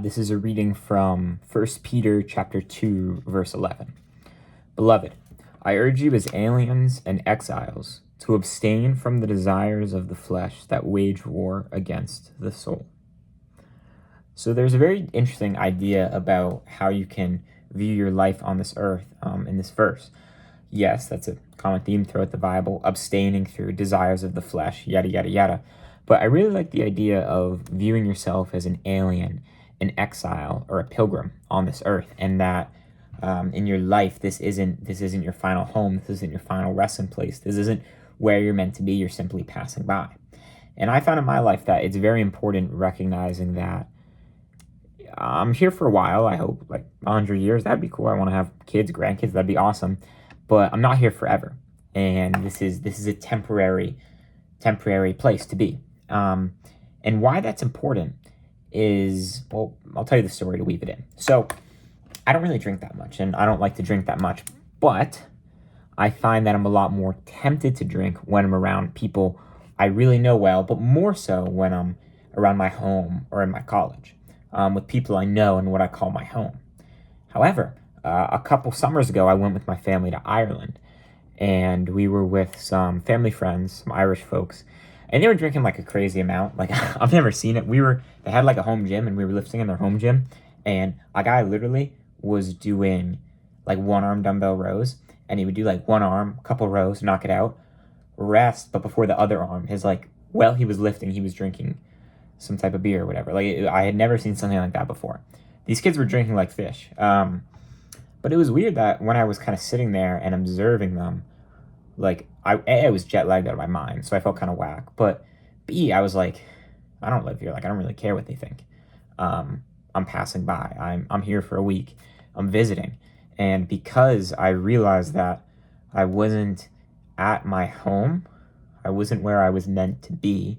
This is a reading from 1 Peter chapter 2, verse 11. Beloved, I urge you as aliens and exiles to abstain from the desires of the flesh that wage war against the soul. So there's a very interesting idea about how you can view your life on this earth in this verse. Yes, that's a common theme throughout the Bible, abstaining through desires of the flesh, yada, yada, yada. But I really like the idea of viewing yourself as an alien, an exile, or a pilgrim on this earth, and that in your life, this isn't your final home, this isn't your final resting place, this isn't where you're meant to be, you're simply passing by. And I found in my life that it's very important recognizing that I'm here for a while. I hope like 100 years. That'd be cool. I want to have kids, grandkids. That'd be awesome. But I'm not here forever. And this is a temporary place to be. And why that's important is, well, I'll tell you the story to weave it in. So I don't really drink that much, and I don't like to drink that much, but I find that I'm a lot more tempted to drink when I'm around people I really know well, but more so when I'm around my home or in my college, with people I know in what I call my home. However, a couple summers ago, I went with my family to Ireland, and we were with some family friends, some Irish folks, and they were drinking like a crazy amount. Like I've never seen it. They had like a home gym, and we were lifting in their home gym, and a guy literally was doing like one arm dumbbell rows, and he would do like one arm, couple rows, knock it out, rest, but before the other arm, while he was lifting, he was drinking some type of beer or whatever. I had never seen something like that before. These kids were drinking like fish. But it was weird that when I was kind of sitting there and observing them, like I was jet lagged out of my mind, so I felt kind of whack. But B, I was like, I don't live here. Like I don't really care what they think. I'm passing by. I'm here for a week. I'm visiting, and because I realized that I wasn't at my home, I wasn't where I was meant to be.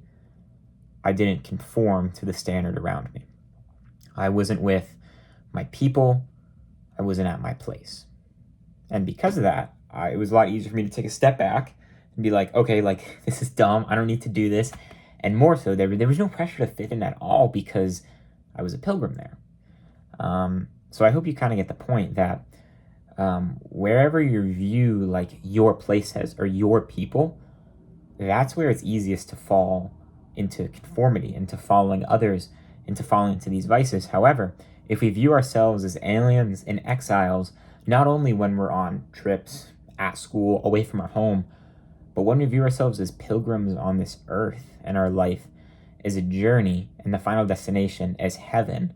I didn't conform to the standard around me. I wasn't with my people. I wasn't at my place. And because of that, it was a lot easier for me to take a step back and be like, okay, like this is dumb. I don't need to do this. And more so, there was no pressure to fit in at all because I was a pilgrim there. So I hope you kind of get the point that wherever you view like your place as or your people, that's where it's easiest to fall into conformity, into following others, into falling into these vices. However, if we view ourselves as aliens and exiles, not only when we're on trips, at school, away from our home, but when we view ourselves as pilgrims on this earth and our life as a journey and the final destination as heaven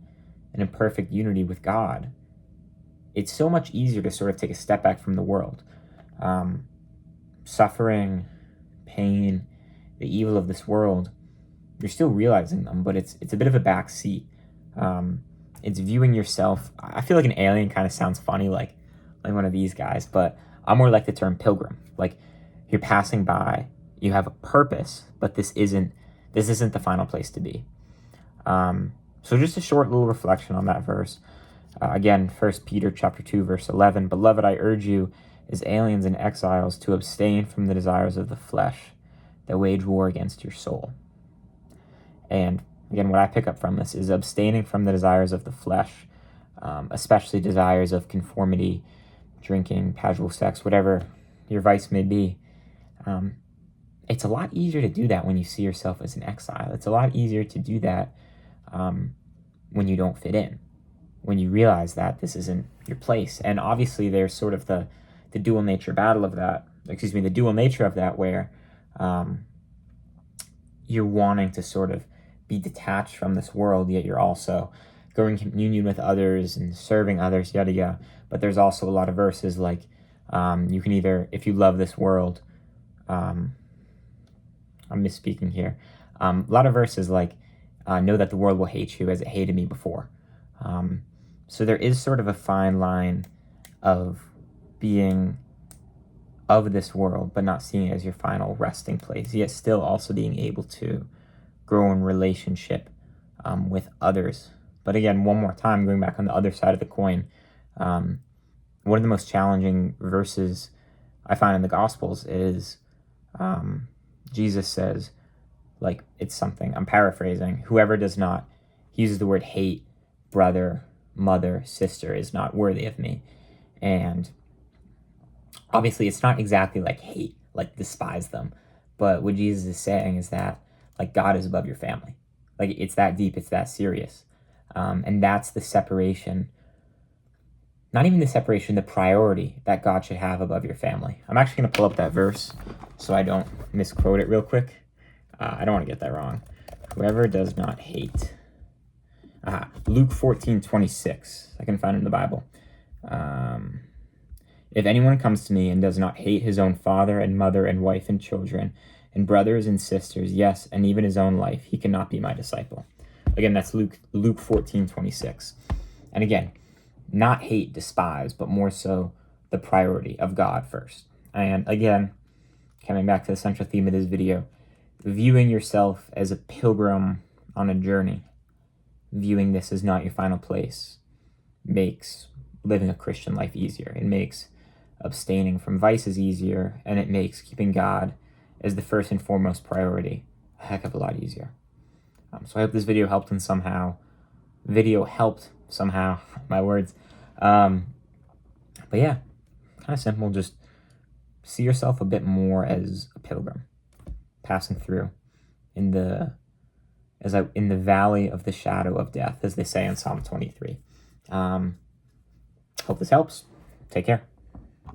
and in perfect unity with God, it's so much easier to sort of take a step back from the world. Suffering, pain, the evil of this world, you're still realizing them, but it's a bit of a back seat. It's viewing yourself. I feel like an alien kind of sounds funny, like one of these guys, but I'm more like the term pilgrim. Like you're passing by, you have a purpose, but this isn't the final place to be. So just a short little reflection on that verse. Again, 1 Peter chapter 2, verse 11. Beloved, I urge you as aliens and exiles to abstain from the desires of the flesh that wage war against your soul. And again, what I pick up from this is abstaining from the desires of the flesh, especially desires of conformity, drinking, casual sex, whatever your vice may be. It's a lot easier to do that when you see yourself as an exile. It's a lot easier to do that when you don't fit in, when you realize that this isn't your place. And obviously there's sort of the dual nature of that where you're wanting to sort of be detached from this world, yet you're also going in communion with others and serving others, yada yada. But there's also a lot of verses like you can either, if you love this world, I'm misspeaking here. A lot of verses like know that the world will hate you as it hated me before. So there is sort of a fine line of being of this world, but not seeing it as your final resting place, yet still also being able to grow in relationship with others. But again, one more time, going back on the other side of the coin, one of the most challenging verses I find in the Gospels is Jesus says, like, it's something, I'm paraphrasing, whoever does not, he uses the word hate brother, mother, sister is not worthy of me. And obviously it's not exactly like hate, like despise them. But what Jesus is saying is that like God is above your family. Like it's that deep, it's that serious. And that's the separation, not even the separation, the priority that God should have above your family. I'm actually going to pull up that verse so I don't misquote it real quick. I don't want to get that wrong. Whoever does not hate. Luke 14:26. I can find it in the Bible. If anyone comes to me and does not hate his own father and mother and wife and children and brothers and sisters, yes, and even his own life, he cannot be my disciple. Again, that's Luke 14:26. And again, not hate, despise, but more so the priority of God first. And again, coming back to the central theme of this video, viewing yourself as a pilgrim on a journey, viewing this as not your final place, makes living a Christian life easier. It makes abstaining from vices easier, and it makes keeping God as the first and foremost priority a heck of a lot easier. So I hope this video helped in somehow. My words. But yeah, kind of simple. Just see yourself a bit more as a pilgrim, passing through in the valley of the shadow of death, as they say in Psalm 23. Hope this helps. Take care.